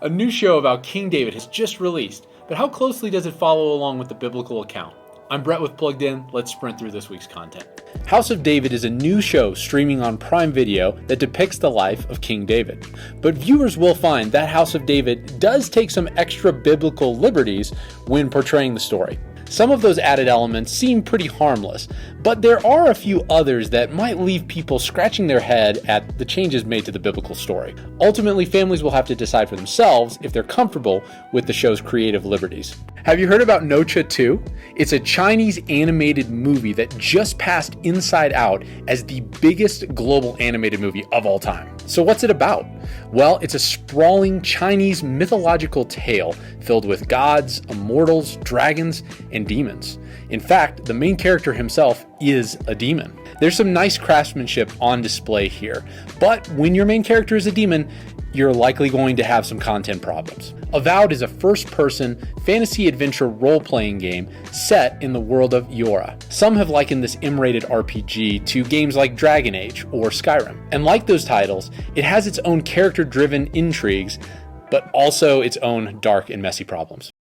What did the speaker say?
A new show about King David has just released, but how closely does it follow along with the biblical account? I'm Brett with Plugged In. Let's sprint through this week's content. House of David is a new show streaming on Prime Video that depicts the life of King David. But viewers will find that House of David does take some extra biblical liberties when portraying the story. Some of those added elements seem pretty harmless, but there are a few others that might leave people scratching their head at the changes made to the biblical story. Ultimately, families will have to decide for themselves if they're comfortable with the show's creative liberties. Have you heard about Nocha 2? It's a Chinese animated movie that just passed Inside Out as the biggest global animated movie of all time. So what's it about? Well, it's a sprawling Chinese mythological tale filled with gods, immortals, dragons, and demons. In fact, the main character himself is a demon. There's some nice craftsmanship on display here, but when your main character is a demon, you're likely going to have some content problems. Avowed is a first-person fantasy adventure role-playing game set in the world of Yora. Some have likened this M-rated RPG to games like Dragon Age or Skyrim. And like those titles, it has its own character-driven intrigues, but also its own dark and messy problems.